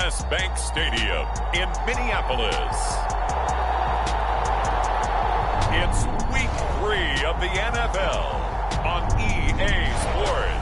U.S. Bank Stadium in Minneapolis. It's Week 3 of the NFL on EA Sports.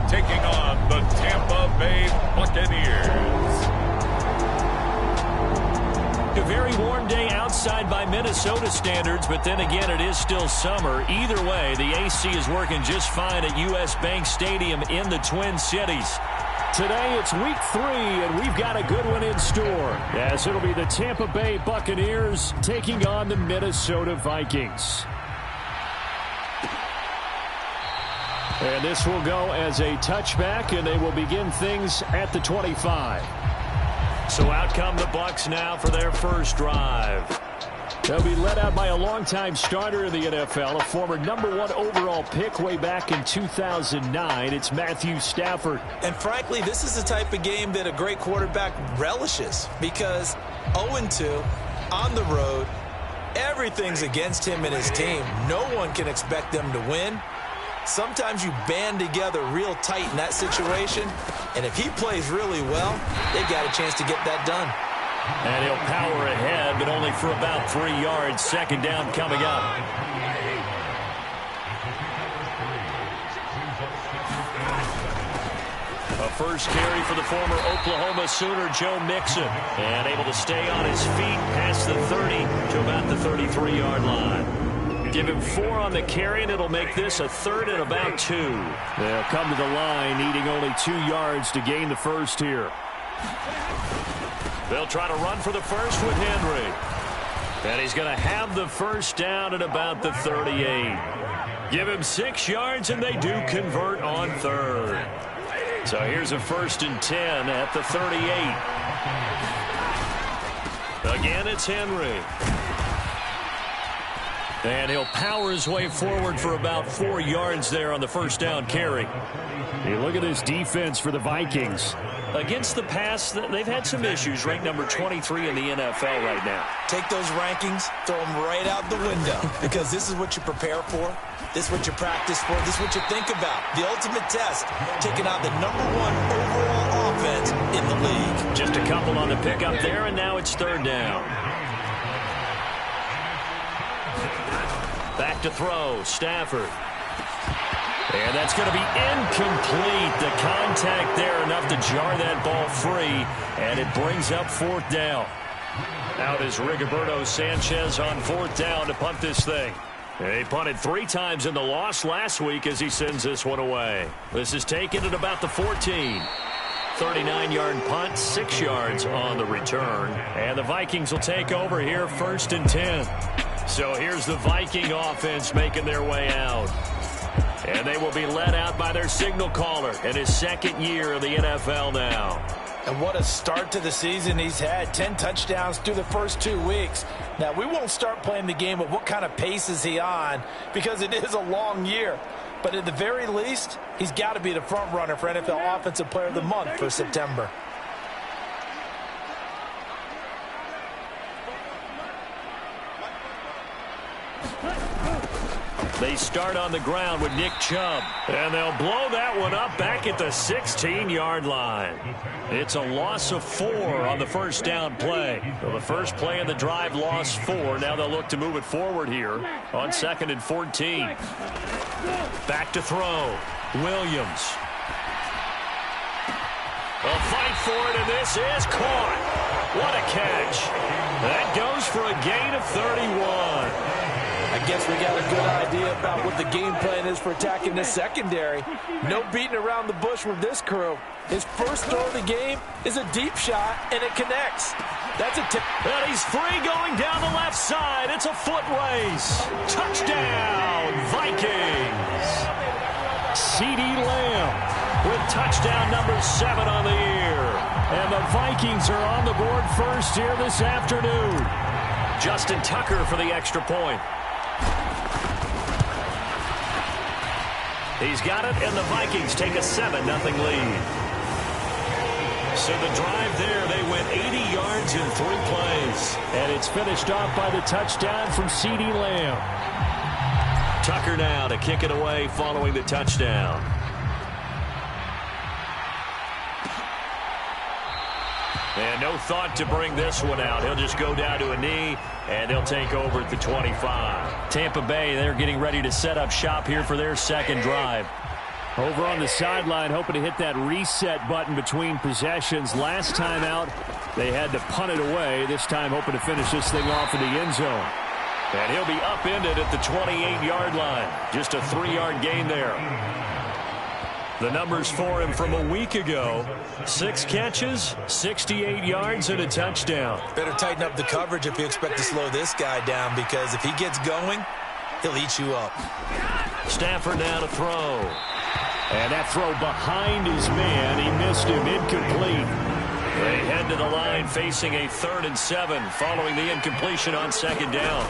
Taking on the Tampa Bay Buccaneers. A very warm day outside by Minnesota standards, but then again, it is still summer. Either way, the AC is working just fine at U.S. Bank Stadium in the Twin Cities. Today, it's Week 3, and we've got a good one in store, as it'll be the Tampa Bay Buccaneers taking on the Minnesota Vikings. And this will go as a touchback, and they will begin things at the 25. So out come the Bucs now for their first drive. They'll be led out by a longtime starter in the NFL, a former #1 overall pick way back in 2009. It's Matthew Stafford. And frankly, this is the type of game that a great quarterback relishes, because 0-2 on the road, everything's against him and his team. No one can expect them to win. Sometimes you band together real tight in that situation, and if he plays really well, they've got a chance to get that done. And he'll power ahead, but only for about 3 yards. Second down coming up. A first carry for the former Oklahoma Sooner, Joe Mixon, and able to stay on his feet past the 30 to about the 33-yard line. Give him 4 on the carry, and it'll make this a 3rd and about 2. They'll come to the line, needing only 2 yards to gain the first here. They'll try to run for the first with Henry. And he's going to have the first down at about the 38. Give him 6 yards, and they do convert on 3rd. So here's a 1st and 10 at the 38. Again, it's Henry. And he'll power his way forward for about 4 yards there on the first down carry. Hey, look at this defense for the Vikings. Against the pass, they've had some issues. Ranked number 23 in the NFL right now. Take those rankings, throw them right out the window, because this is what you prepare for. This is what you practice for. This is what you think about. The ultimate test, taking out the #1 overall offense in the league. Just a couple on the pickup there, and now it's 3rd down. Back to throw, Stafford. And that's going to be incomplete. The contact there enough to jar that ball free, and it brings up 4th down. Out is Rigoberto Sanchez on 4th down to punt this thing. He punted 3 times in the loss last week as he sends this one away. This is taken at about the 14. 39-yard punt, 6 yards on the return. And the Vikings will take over here, 1st and 10. So here's the Viking offense making their way out. And they will be led out by their signal caller in his 2nd year of the NFL now. And what a start to the season he's had. 10 touchdowns through the first 2 weeks. Now, we won't start playing the game of what kind of pace is he on, because it is a long year. But at the very least, he's got to be the front runner for NFL Offensive Player of the Month for September. They start on the ground with Nick Chubb. And they'll blow that one up back at the 16-yard line. It's a loss of 4 on the first down play. So the first play of the drive lost 4. Now they'll look to move it forward here on 2nd and 14. Back to throw. Williams. A fight for it, and this is caught. What a catch. That goes for a gain of 31. I guess we got a good idea about what the game plan is for attacking this secondary. No beating around the bush with this crew. His first throw of the game is a deep shot, and it connects. That's a tip. And he's free going down the left side. It's a foot race. Touchdown, Vikings. CeeDee Lamb with touchdown number 7 on the year. And the Vikings are on the board first here this afternoon. Justin Tucker for the extra point. He's got it, and the Vikings take a 7-0 lead. So the drive there, they went 80 yards in 3 plays. And it's finished off by the touchdown from CeeDee Lamb. Tucker now to kick it away following the touchdown. And no thought to bring this one out. He'll just go down to a knee, and they'll take over at the 25. Tampa Bay, they're getting ready to set up shop here for their second drive. Over on the sideline, hoping to hit that reset button between possessions. Last time out, they had to punt it away. This time, hoping to finish this thing off in the end zone. And he'll be upended at the 28-yard line. Just a 3-yard gain there. The numbers for him from a week ago: 6 catches, 68 yards, and a touchdown. Better tighten up the coverage if you expect to slow this guy down, because if he gets going, he'll eat you up. Stafford now to throw. And that throw behind his man. He missed him. Incomplete. They head to the line facing a 3rd and 7 following the incompletion on 2nd down.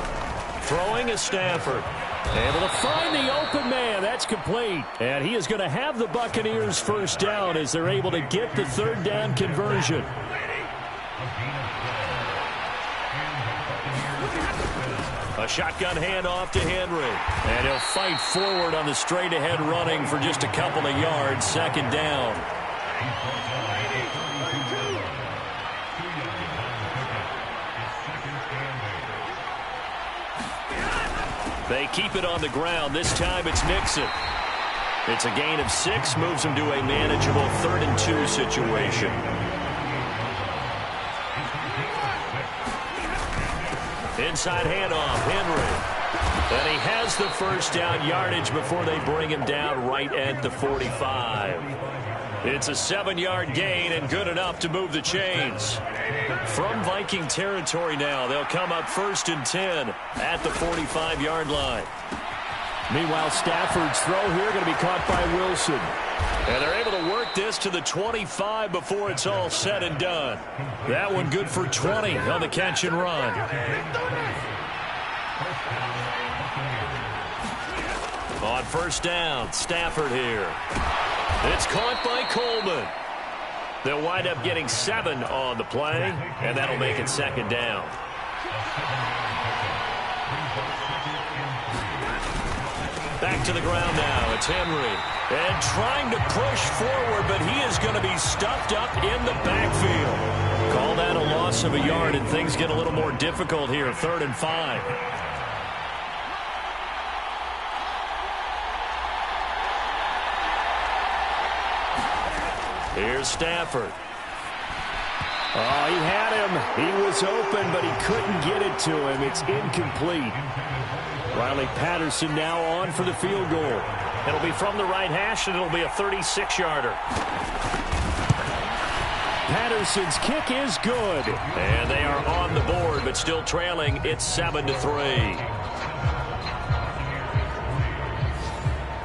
Throwing is Stafford. Able to find the open man. That's complete. And he is going to have the Buccaneers first down as they're able to get the 3rd down conversion. A shotgun handoff to Henry. And he'll fight forward on the straight-ahead running for just a couple of yards. 2nd down. They keep it on the ground. This time it's Mixon. It's a gain of 6. Moves him to a manageable 3rd and 2 situation. Inside handoff, Henry. And he has the first down yardage before they bring him down right at the 45. It's a 7-yard gain and good enough to move the chains. From Viking territory now, they'll come up 1st and 10 at the 45-yard line. Meanwhile, Stafford's throw here going to be caught by Wilson. And they're able to work this to the 25 before it's all said and done. That one good for 20 on the catch and run. On 1st down, Stafford here. It's caught by Coleman. They'll wind up getting 7 on the play, and that'll make it 2nd down. Back to the ground now. It's Henry. And trying to push forward, but he is going to be stuffed up in the backfield. Call that a loss of a yard, and things get a little more difficult here. 3rd and 5. Here's Stafford. Oh, he had him. He was open, but he couldn't get it to him. It's incomplete. Riley Patterson now on for the field goal. It'll be from the right hash, and it'll be a 36-yarder. Patterson's kick is good. And they are on the board, but still trailing. It's 7-3.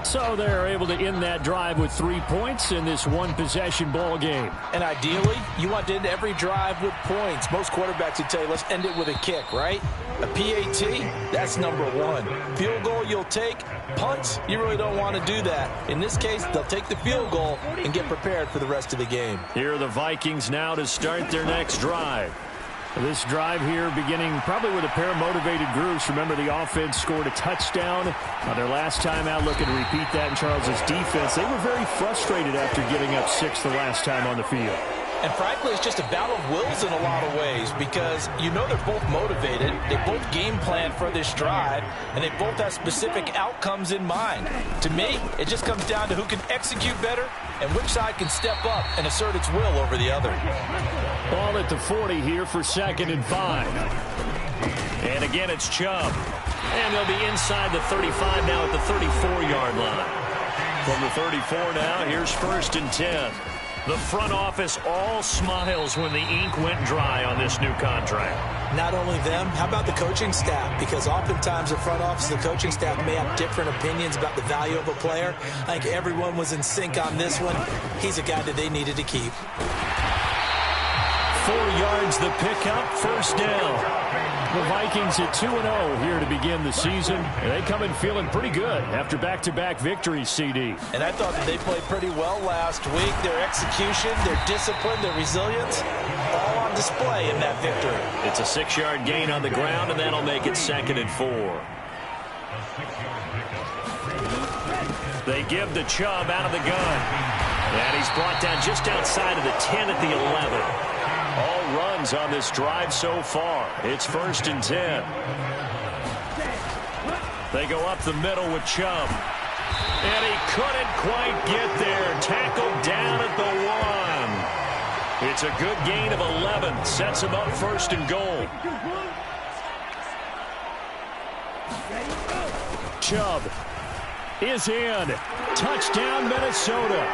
So they're able to end that drive with 3 points in this one-possession ball game. And ideally, you want to end every drive with points. Most quarterbacks would tell you, let's end it with a kick, right? A PAT, that's number 1. Field goal you'll take. Punts, you really don't want to do that. In this case, they'll take the field goal and get prepared for the rest of the game. Here are the Vikings now to start their next drive. This drive here beginning probably with a pair of motivated groups. Remember, the offense scored a touchdown their last time out, looking to repeat that in Charles's defense. They were very frustrated after giving up 6 the last time on the field. And frankly, it's just a battle of wills in a lot of ways, because you know they're both motivated. They both game plan for this drive, and they both have specific outcomes in mind. To me, it just comes down to who can execute better and which side can step up and assert its will over the other. Ball at the 40 here for 2nd and 5. And again, it's Chubb. And they'll be inside the 35 now at the 34-yard line. From the 34 now, here's 1st and 10. The front office all smiles when the ink went dry on this new contract. Not only them, how about the coaching staff? Because oftentimes the front office, the coaching staff may have different opinions about the value of a player. I think everyone was in sync on this one. He's a guy that they needed to keep. 4 yards the pickup, 1st down. The Vikings at 2-0 here to begin the season. And they come in feeling pretty good after back-to-back victories, CD. And I thought that they played pretty well last week. Their execution, their discipline, their resilience, all on display in that victory. It's a 6-yard gain on the ground, and that'll make it 2nd and 4. They give the Chubb out of the gun. And he's brought down just outside of the 10 at the 11. All runs on this drive so far. It's 1st and 10. They go up the middle with Chubb. And he couldn't quite get there. Tackled down at the 1. It's a good gain of 11. Sets him up 1st and goal. Chubb is in. Touchdown, Minnesota.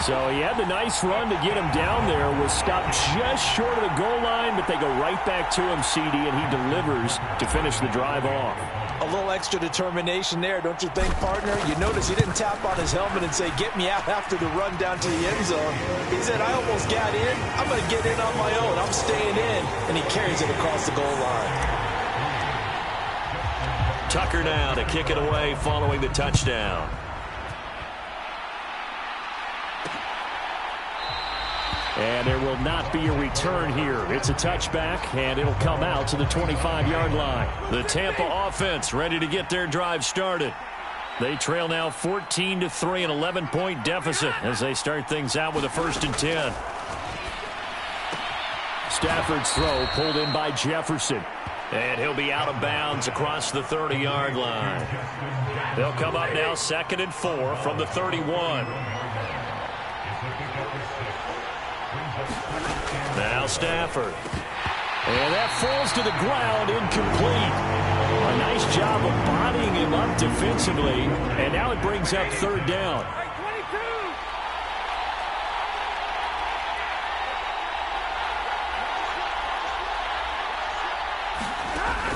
So he had the nice run to get him down there. Was stopped just short of the goal line, but they go right back to him, CD, and he delivers to finish the drive off. A little extra determination there, don't you think, partner? You notice he didn't tap on his helmet and say, get me out after the run down to the end zone. He said, I almost got in. I'm going to get in on my own. I'm staying in. And he carries it across the goal line. Tucker now to kick it away following the touchdown. And there will not be a return here. It's a touchback, and it'll come out to the 25-yard line. The Tampa offense ready to get their drive started. They trail now 14-3, an 11-point deficit as they start things out with a 1st and 10. Stafford's throw pulled in by Jefferson. And he'll be out of bounds across the 30-yard line. They'll come up now 2nd and 4 from the 31. Now Stafford. And that falls to the ground, incomplete. A nice job of bodying him up defensively. And now it brings up 3rd down.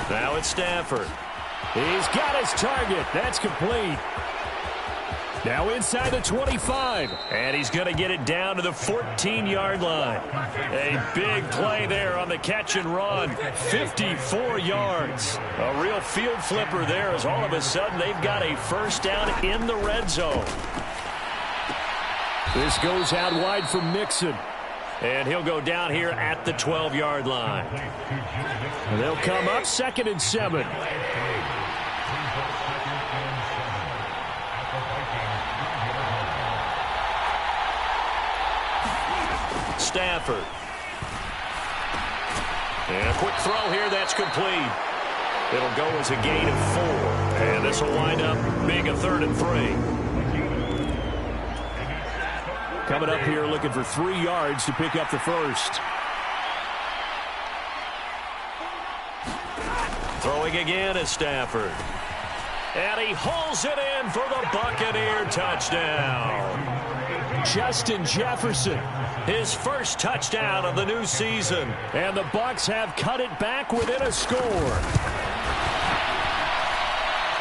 Now it's Stafford. He's got his target. That's complete. Now inside the 25. And he's going to get it down to the 14-yard line. A big play there on the catch and run. 54 yards. A real field flipper there as all of a sudden they've got a 1st down in the red zone. This goes out wide for Mixon. And he'll go down here at the 12-yard line. And they'll come up 2nd and 7. Stafford. And a quick throw here, that's complete. It'll go as a gain of 4. And this will wind up being a 3rd and 3. Coming up here looking for 3 yards to pick up the 1st. Throwing again is Stafford. And he hauls it in for the Buccaneer touchdown. Justin Jefferson, his 1st touchdown of the new season. And the Bucs have cut it back within a score.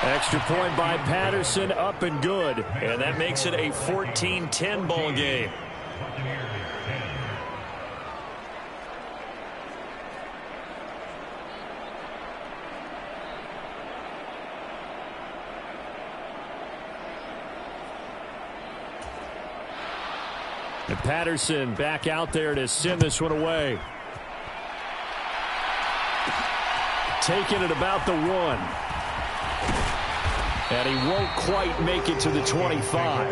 Extra point by Patterson, up and good. And that makes it a 14-10 ball game. And Patterson back out there to send this one away. Taking it about the 1. And he won't quite make it to the 25.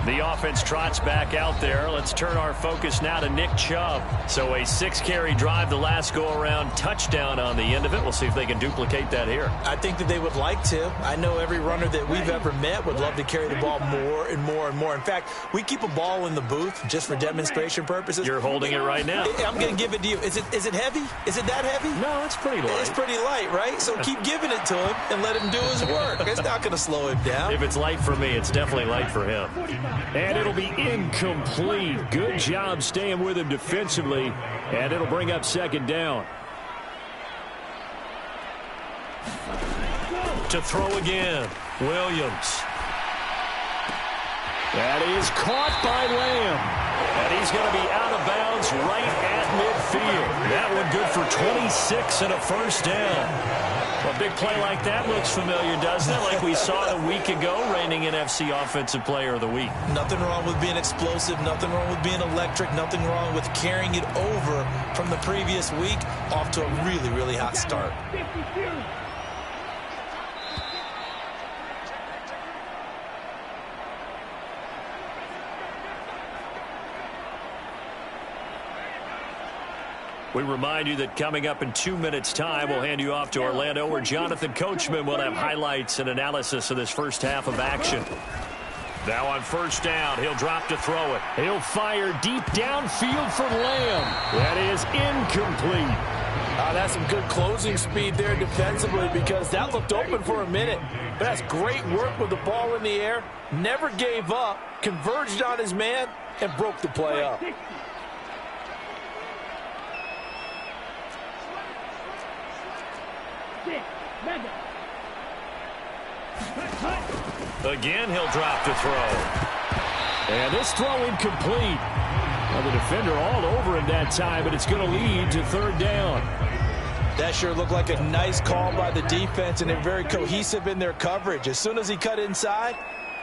The offense trots back out there. Let's turn our focus now to Nick Chubb. So a 6-carry drive the last go-around, touchdown on the end of it. We'll see if they can duplicate that here. I think that they would like to. I know every runner that we've ever met would love to carry the ball more and more and more. In fact, we keep a ball in the booth just for demonstration purposes. You're holding it right now. I'm going to give it to you. Is it heavy? Is it that heavy? No, it's pretty light. It's pretty light, right? So keep giving it to him and let him do his work. It's not going to slow him down. If it's light for me, it's definitely light for him. And it'll be incomplete. Good job staying with him defensively. And it'll bring up 2nd down. To throw again, Williams. That is caught by Lamb. And he's going to be out of bounds right at midfield. That one good for 26 and a first down. A big play like that looks familiar, doesn't it? Like we saw it a week ago, reigning NFC Offensive Player of the Week. Nothing wrong with being explosive. Nothing wrong with being electric. Nothing wrong with carrying it over from the previous week off to a really, really hot start. We remind you that coming up in 2 minutes' time, we'll hand you off to Orlando, where Jonathan Coachman will have highlights and analysis of this first half of action. Now on first down, he'll drop to throw it. He'll fire deep downfield for Lamb. That is incomplete. That's some good closing speed there defensively, because that looked open for a minute. But that's great work with the ball in the air. Never gave up, converged on his man, and broke the play up. Again, he'll drop to throw. And this throw incomplete. Well, the defender all over him that time, but it's going to lead to third down. That sure looked like a nice call by the defense, and they're very cohesive in their coverage. As soon as he cut inside,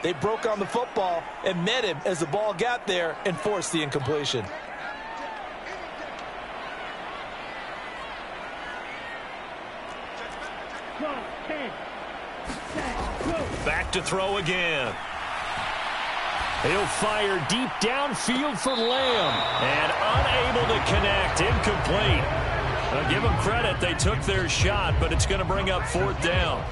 they broke on the football and met him as the ball got there and forced the incompletion. Back to throw again. He'll fire deep downfield for Lamb. And unable to connect. Incomplete. Now, give them credit. They took their shot, but it's going to bring up fourth down.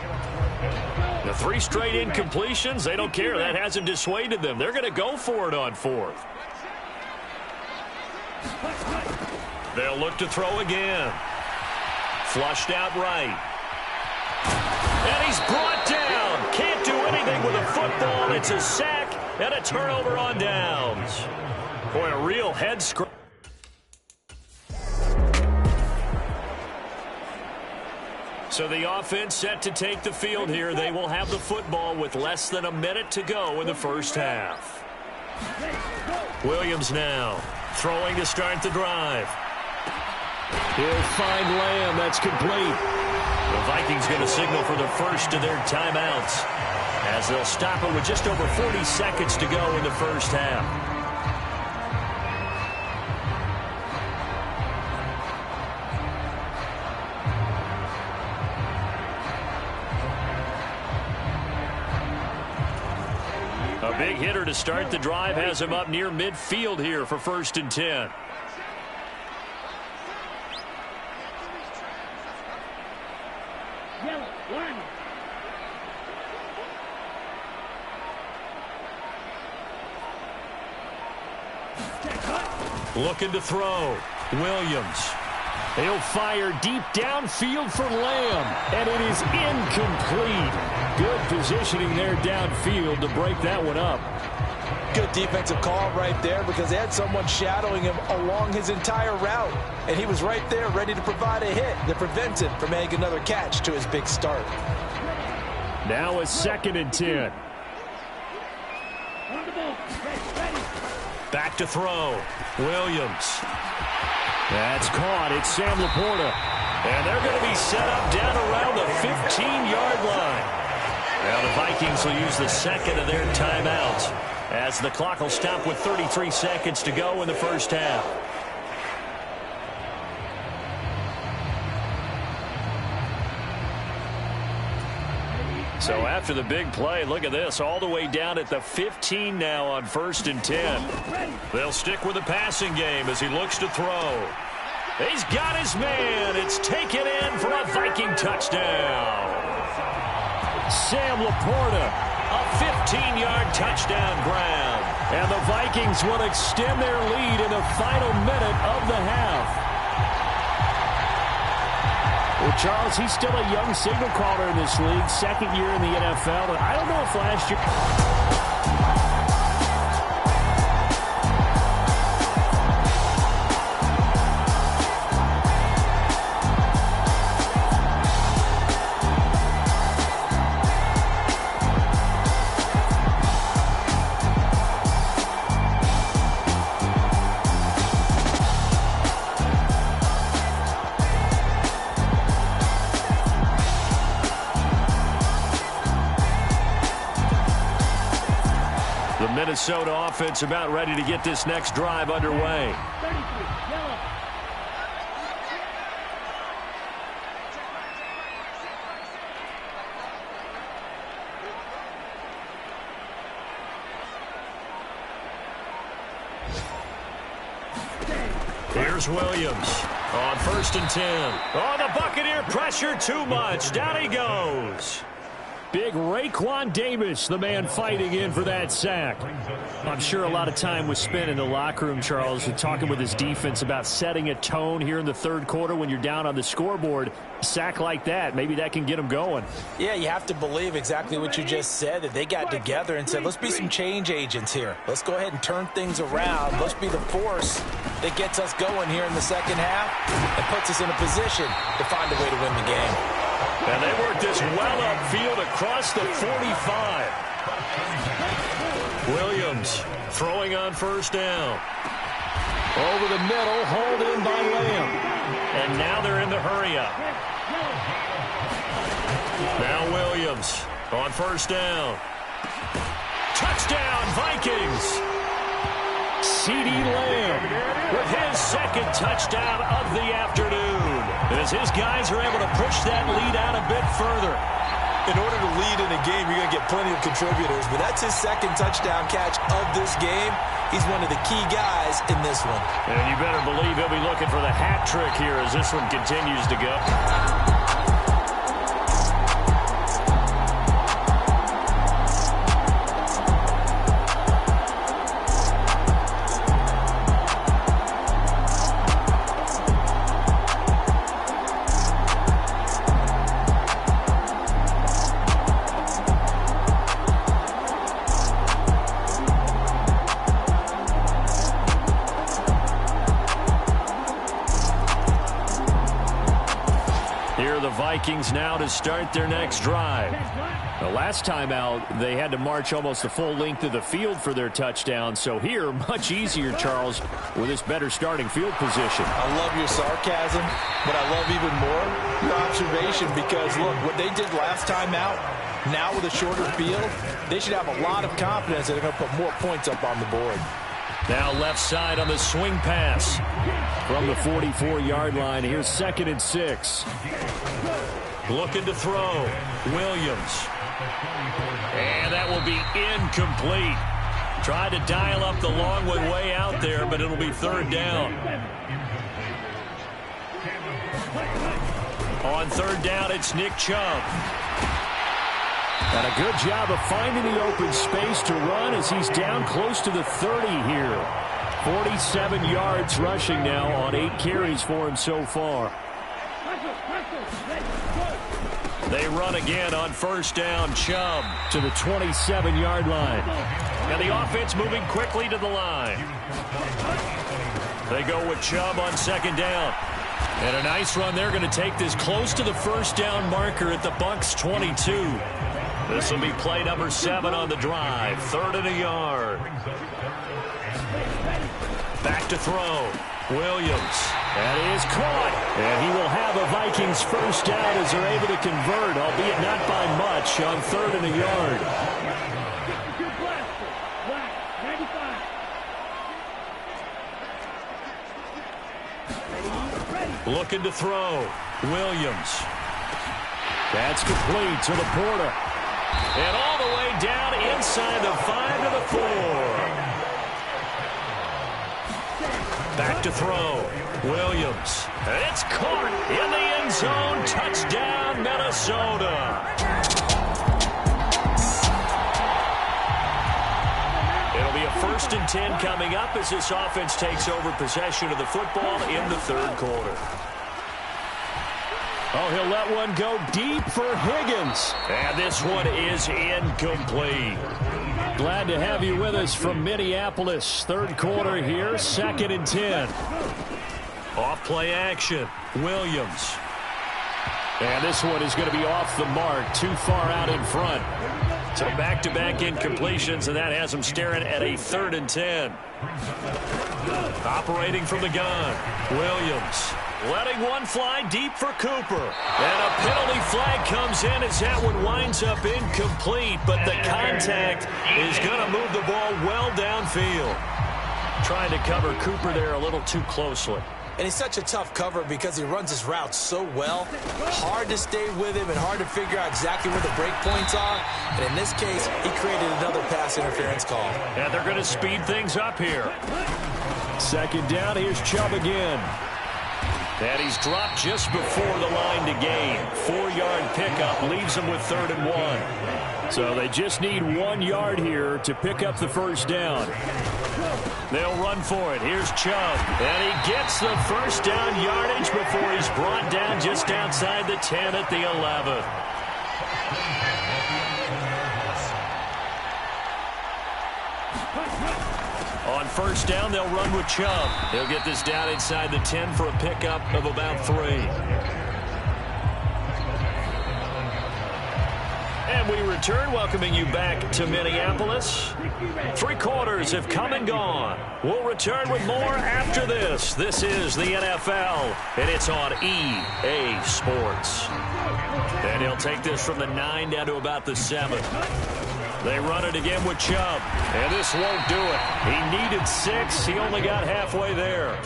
The 3 straight incompletions, they don't care. That hasn't dissuaded them. They're going to go for it on fourth. They'll look to throw again. Flushed out right. And he's brought down. Can't do anything with a football. It's a sack and a turnover on downs. Boy, a real head scratch. So the offense set to take the field here. They will have the football with less than a minute to go in the first half. Williams now throwing to start the drive. He'll find Lamb. That's complete. The Vikings going to signal for the first of their timeouts, as they'll stop it with just over 40 seconds to go in the first half. A big hitter to start the drive has him up near midfield here for 1st and 10. Looking to throw. Williams. He'll fire deep downfield for Lamb. And it is incomplete. Good positioning there downfield to break that one up. Good defensive call right there, because they had someone shadowing him along his entire route. And he was right there ready to provide a hit that prevents him from making another catch to his big start. Now a 2nd and 10. Back to throw. Williams. That's caught. It's Sam Laporta. And they're going to be set up down around the 15-yard line. Now the Vikings will use the second of their timeouts, as the clock will stop with 33 seconds to go in the first half. So after the big play, look at this, all the way down at the 15 now on 1st and 10. They'll stick with the passing game as he looks to throw. He's got his man. It's taken in for a Viking touchdown. Sam Laporta, a 15-yard touchdown grab. And the Vikings will extend their lead in the final minute of the half. Well, Charles, he's still a young signal caller in this league, 2nd year in the NFL. And I don't know if last year... Minnesota offense about ready to get this next drive underway. Here's Williams on 1st and 10. Oh, the Buccaneer pressure too much. Down he goes. Big Raekwon Davis, the man fighting in for that sack. I'm sure a lot of time was spent in the locker room, Charles, talking with his defense about setting a tone here in the third quarter when you're down on the scoreboard. A sack like that, maybe that can get them going. Yeah, you have to believe exactly what you just said, that they got together and said, let's be some change agents here. Let's go ahead and turn things around. Let's be the force that gets us going here in the second half and puts us in a position to find a way to win the game. And they work this well upfield across the 45. Williams throwing on 1st down. Over the middle, hauled in by Lamb. And now they're in the hurry-up. Now Williams on 1st down. Touchdown, Vikings! CeeDee Lamb with his second touchdown of the afternoon, as his guys are able to push that lead out a bit further. In order to lead in a game, you're going to get plenty of contributors, but that's his second touchdown catch of this game. He's one of the key guys in this one. And you better believe he'll be looking for the hat trick here as this one continues to go. Vikings now to start their next drive. The last time out, they had to march almost the full length of the field for their touchdown. So here, much easier, Charles, with this better starting field position. I love your sarcasm, but I love even more your observation because, look, what they did last time out, now with a shorter field, they should have a lot of confidence that they're going to put more points up on the board. Now left side on the swing pass from the 44-yard line. Here's 2nd and 6. Looking to throw. Williams. And that will be incomplete. Tried to dial up the long one way out there, but it'll be 3rd down. On 3rd down, it's Nick Chubb. And a good job of finding the open space to run as he's down close to the 30 here. 47 yards rushing now on 8 carries for him so far. They run again on 1st down. Chubb to the 27-yard line. And the offense moving quickly to the line. They go with Chubb on 2nd down. And a nice run. They're going to take this close to the 1st down marker at the Bucs 22. This will be play number 7 on the drive. 3rd and a yard. Back to throw. Williams. That is caught. And he will have a Vikings 1st down as they're able to convert, albeit not by much, on 3rd and a yard. Looking to throw. Williams. That's complete to the Porter. And all the way down inside the 5 to the 4. Back to throw. Williams. And it's caught in the end zone. Touchdown, Minnesota. It'll be a 1st and 10 coming up as this offense takes over possession of the football in the 3rd quarter. Oh, he'll let one go deep for Higgins. And this one is incomplete. Glad to have you with us from Minneapolis. 3rd quarter here, 2nd and 10. Off play action. Williams. And this one is going to be off the mark. Too far out in front. So back-to-back incompletions, and that has them staring at a 3rd and 10. Operating from the gun, Williams. Letting one fly deep for Cooper. And a penalty flag comes in as that one winds up incomplete, but the contact is going to move the ball well downfield. Trying to cover Cooper there a little too closely. And he's such a tough cover because he runs his route so well. Hard to stay with him and hard to figure out exactly where the break points are. And in this case, he created another pass interference call. And they're going to speed things up here. 2nd down, here's Chubb again. And he's dropped just before the line to gain. 4-yard pickup leaves him with 3rd and 1. So they just need 1 yard here to pick up the first down. They'll run for it. Here's Chubb. And he gets the first down yardage before he's brought down just outside the 10 at the 11. On 1st down, they'll run with Chubb. He'll get this down inside the 10 for a pickup of about 3. And we return, welcoming you back to Minneapolis. 3 quarters have come and gone. We'll return with more after this. This is the NFL, and it's on EA Sports. And he'll take this from the 9 down to about the 7. They run it again with Chubb, and this won't do it. He needed 6. He only got halfway there.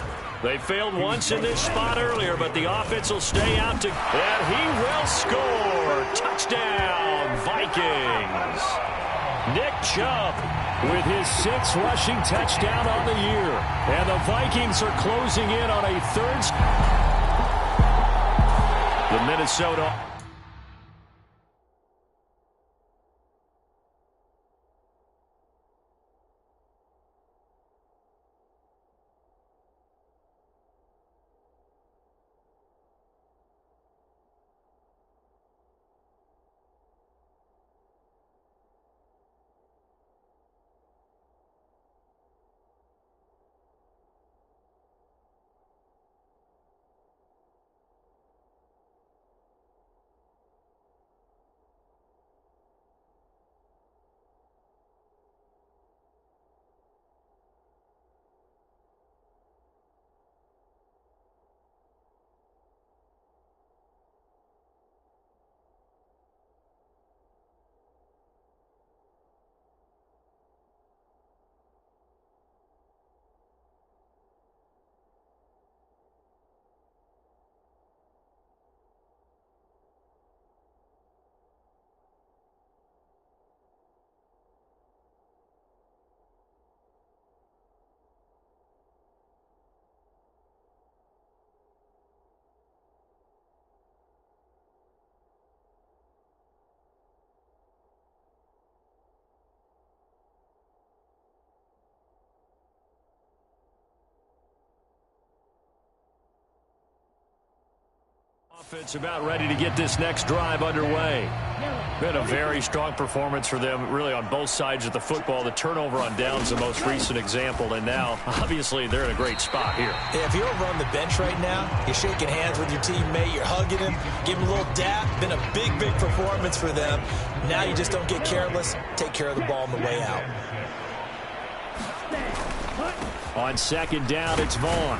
They failed once in this spot earlier, but the offense will stay out to... And he will score. Touchdown, Vikings. Nick Chubb with his 6th rushing touchdown on the year. And the Vikings are closing in on a 3rd. The Minnesota... Offense about ready to get this next drive underway. Been a very strong performance for them, really, on both sides of the football. The turnover on downs the most recent example, and now, obviously, they're in a great spot here. Yeah, if you're over on the bench right now, you're shaking hands with your teammate, you're hugging him, giving him a little dap. Been a big, big performance for them. Now you just don't get careless. Take care of the ball on the way out. On 2nd down, it's Vaughn.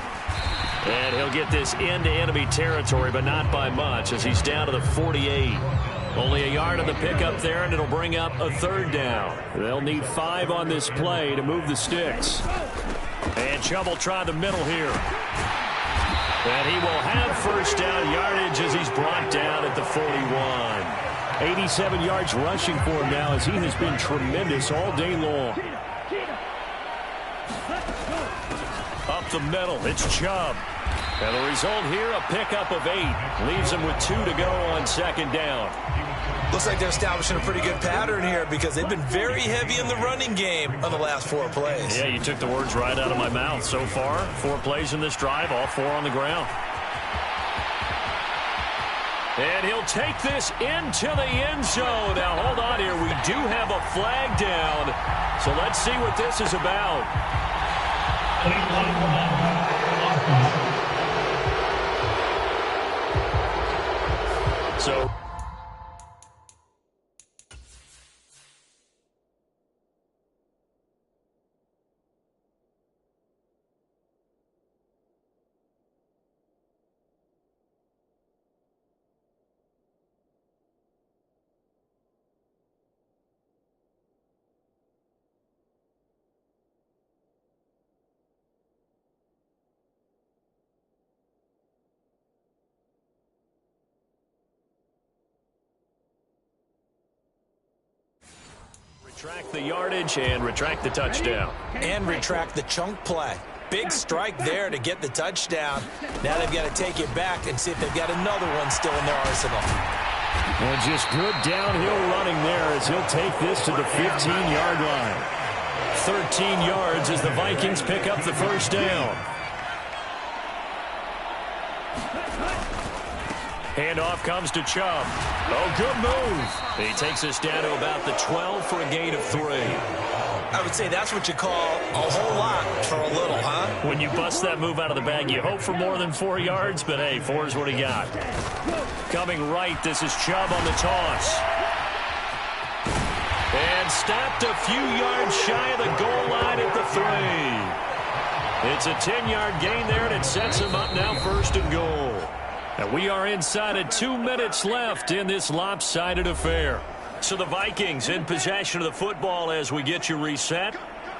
And he'll get this into enemy territory, but not by much, as he's down to the 48. Only a yard on the pickup there, and it'll bring up a 3rd down. They'll need 5 on this play to move the sticks. And Chubb will try the middle here. And he will have first down yardage as he's brought down at the 41. 87 yards rushing for him now, as he has been tremendous all day long. Up the middle, it's Chubb. And the result here, a pickup of 8. Leaves him with 2 to go on 2nd down. Looks like they're establishing a pretty good pattern here because they've been very heavy in the running game on the last 4 plays. Yeah, you took the words right out of my mouth. So far, 4 plays in this drive, all 4 on the ground. And he'll take this into the end zone. Now, hold on here. We do have a flag down. So let's see what this is about. So Retract the yardage and retract the touchdown. And retract the chunk play. Big strike there to get the touchdown. Now they've got to take it back and see if they've got another one still in their arsenal. And just good downhill running there as he'll take this to the 15-yard line. 13 yards as the Vikings pick up the first down. Handoff comes to Chubb. Oh, good move. He takes us down to about the 12 for a gain of 3. I would say that's what you call a whole lot for a little, huh? When you bust that move out of the bag, you hope for more than 4 yards, but hey, 4 is what he got. Coming right, this is Chubb on the toss. And stopped a few yards shy of the goal line at the 3. It's a 10-yard gain there, and it sets him up now 1st and goal. And we are inside of 2 minutes left in this lopsided affair. So the Vikings in possession of the football as we get you reset.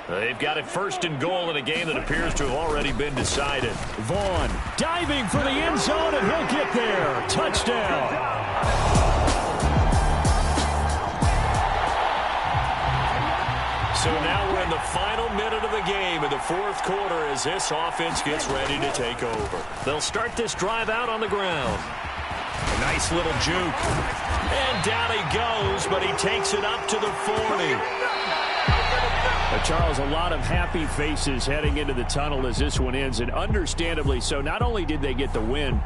They've got it 1st and goal in a game that appears to have already been decided. Vaughn diving for the end zone, and he'll get there. Touchdown. So now we're in the final minute of the game in the 4th quarter as this offense gets ready to take over. They'll start this drive out on the ground. A nice little juke. And down he goes, but he takes it up to the 40. Charles, a lot of happy faces heading into the tunnel as this one ends, and understandably so. Not only did they get the win,